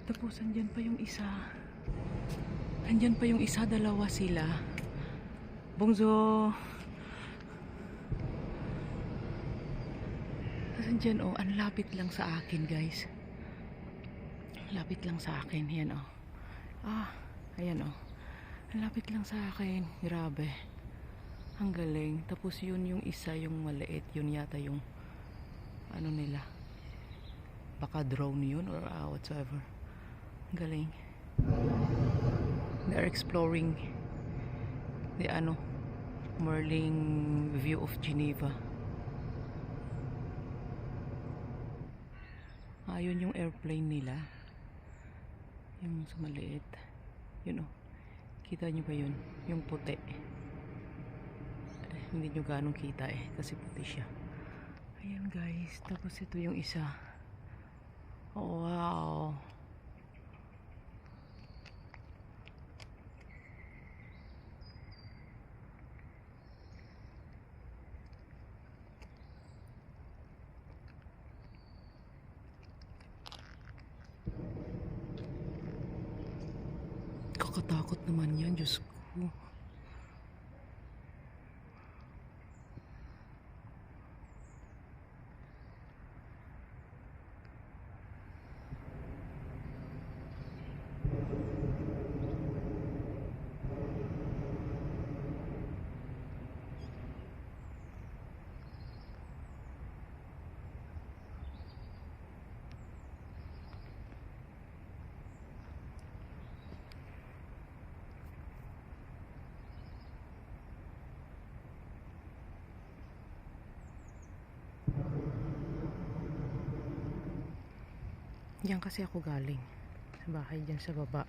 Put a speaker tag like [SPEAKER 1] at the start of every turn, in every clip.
[SPEAKER 1] Tapos andyan pa yung isa. Andyan pa yung isa, dalawa sila. Bongzo. Tapos andyan oh, ang lapit lang sa akin guys. Lapit lang sa akin, yan oh. Ayan oh. Ang lapit lang sa akin, grabe. Ang galing. Tapos yun yung isa, yung maliit, yun yata yung ano nila. Baka drone yun or whatsoever. Ang galing. They are exploring the Merling view of Geneva. Yun yung airplane nila. Yung sa maliit. Yun oh. Kita nyo ba yun? Yung puti. Hindi nyo ganong kita kasi puti siya. Ayan guys. Tapos ito yung isa. Oh, wow. Kakatakot naman yan, Diyos ko. Diyan kasi ako galing sa bahay dyan sa baba.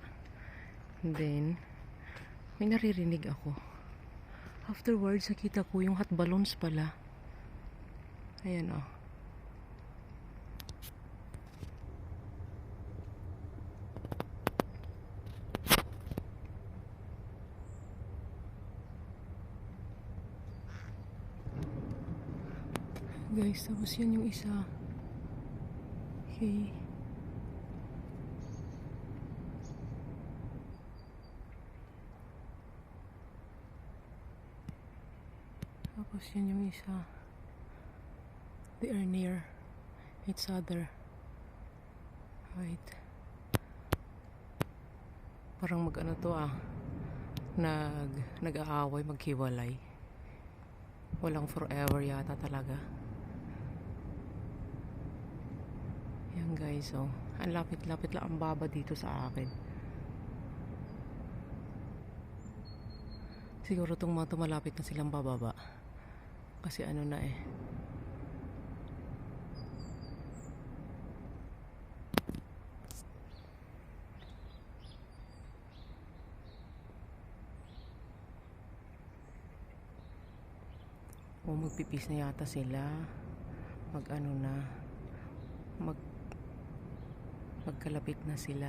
[SPEAKER 1] And then may naririnig ako. Afterwards nakita ko yung hot balloons pala. Ayan oh. Guys, tapos yan yung isa. Okay. Tapos yun yung isa. They are near each other. Right. Parang mag-ano to nag-aaway, maghiwalay. Walang forever yata talaga. Yan guys oh. Ang lapit-lapit lang, ang baba dito sa akin. Siguro itong mga malapit na silang bababa. Kasi ano na o magpipis na yata sila. Magkalapit na sila.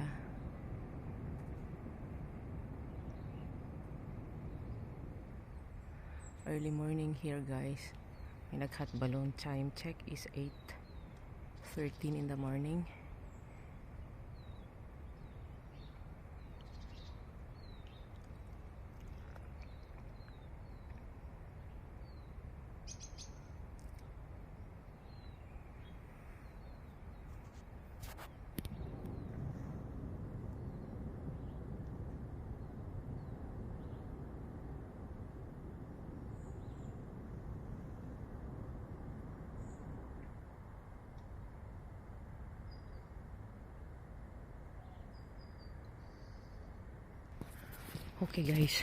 [SPEAKER 1] Early morning here guys. May nag-hot balloon. Time check is 8:13 in the morning. Okay guys,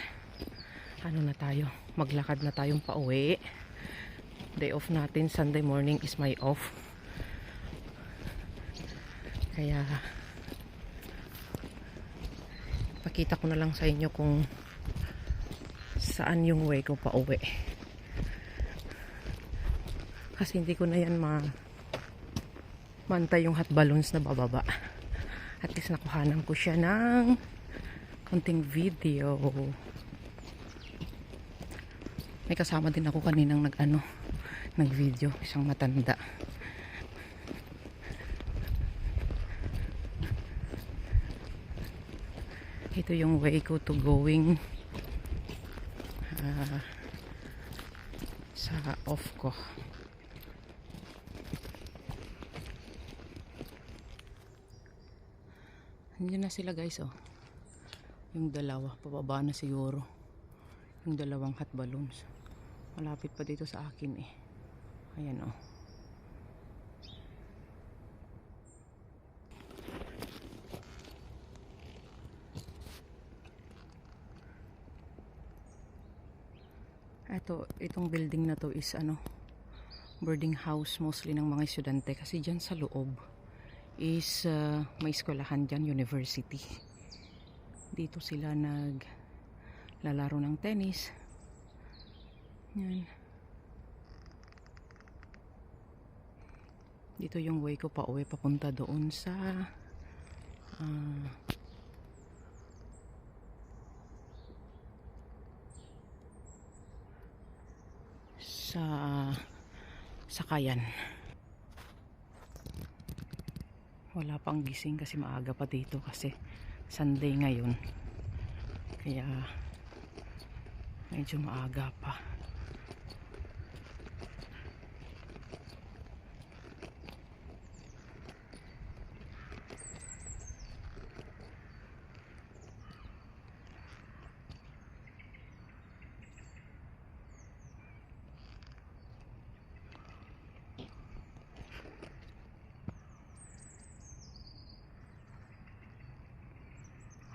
[SPEAKER 1] ano na tayo, maglakad na tayong pauwi. Day off natin, Sunday morning is my off. Kaya pakita ko na lang sa inyo kung saan yung way ko pauwi. Kasi hindi ko na yan mantay yung hot balloons na bababa. At least nakuhanan ko siya ng konting video. May kasama din ako kaninang nag-video, isang matanda. Ito yung way ko to going sa off ko. Nandiyan na sila guys, oh. Yung dalawa, pababa na siguro. Yung dalawang hot balloons. Malapit pa dito sa akin eh. Ayan, oh. Itong building na to is boarding house mostly ng mga estudyante kasi dyan sa loob is may eskwelahan dyan, university. Dito sila naglalaro ng tennis. Yan. Dito yung way ko pa uwi papunta doon sa Sakayan. Wala pang gising kasi maaga pa dito kasi Sunday ngayon. Kaya medyo maaga pa.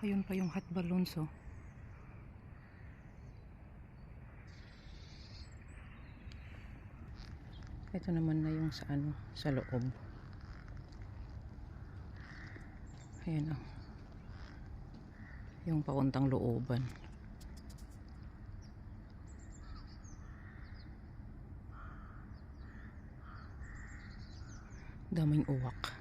[SPEAKER 1] Ayun pa yung hot balloons, oh. Ito naman na yung sa loob. Ayan, oh. Yung pauntang looban. Daming uwak.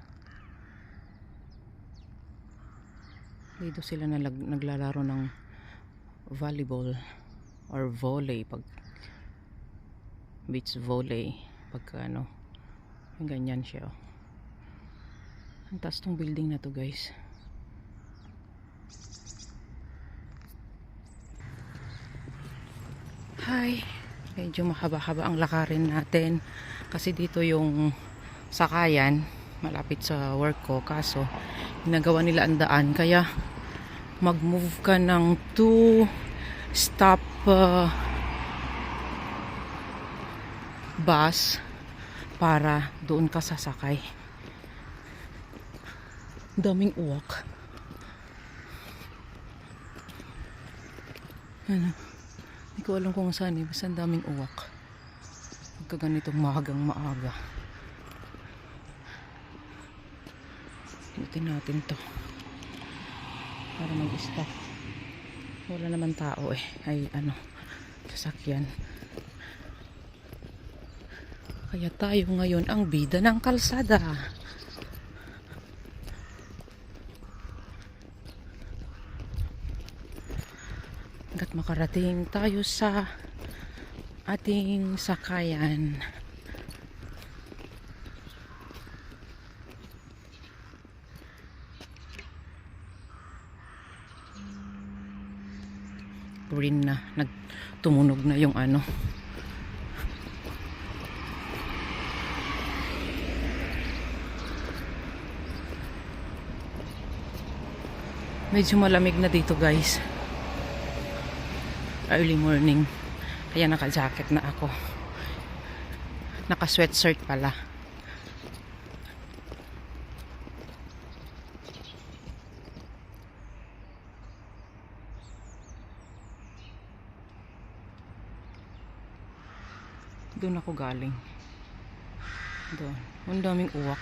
[SPEAKER 1] Dito sila naglalaro ng volleyball or volley, pag beach volley, pagka yung ganyan siya, oh. Ang taas tong building na to guys. Hi, medyo mahaba-haba ang lakarin natin kasi dito yung sakayan malapit sa work ko, kaso ginagawa nila ang daan kaya mag-move ka ng 2 stop bus para doon ka sasakay. Daming uwak. Hindi ko alam kung saan eh, basta daming uwak pagka ganitong maagang maaga. Butin natin to para mag-stop. Wala naman tao eh, ay sasakyan. Kaya tayo ngayon ang bida ng kalsada. Hanggat makarating tayo sa ating sakayan. Green na, tumunog na yung medyo malamig na dito guys, early morning, kaya naka jacket na ako, naka sweatshirt pala. Doon ako galing. Doon. Ang daming uwak.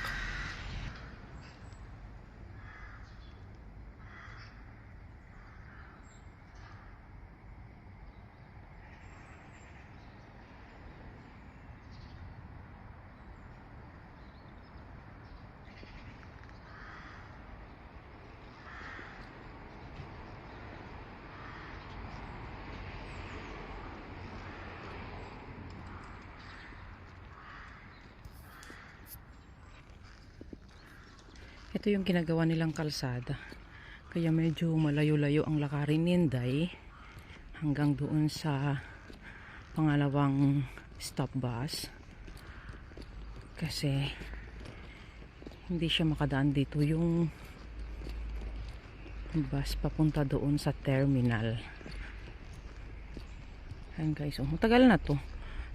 [SPEAKER 1] Ito yung ginagawa nilang kalsada. Kaya medyo malayo-layo ang lakarin ni Inday hanggang doon sa pangalawang stop bus. Kasi hindi siya makadaan dito yung bus papunta doon sa terminal. Ayan guys, matagal na to.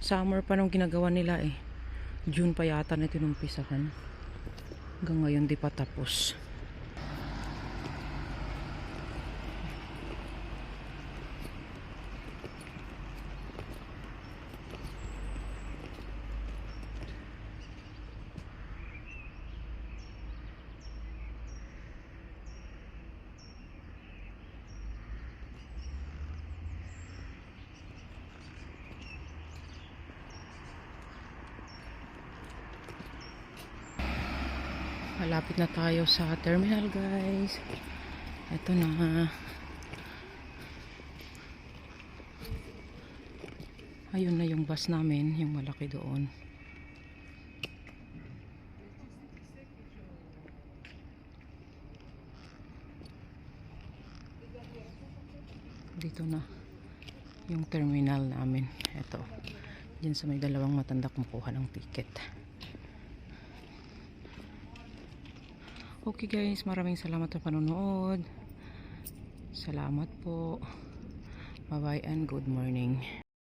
[SPEAKER 1] Summer pa nung ginagawa nila eh. June pa yata na tinumpisahan. Hanggang ngayon di pa tapos. Malapit na tayo sa terminal guys. Ito na. Ayun na yung bus namin, yung malaki doon. Dito na yung terminal namin. Ito. Diyan sa may dalawang matanda kumukuha ng ticket. Okay guys, maraming salamat sa panonood. Salamat po. Bye bye and good morning.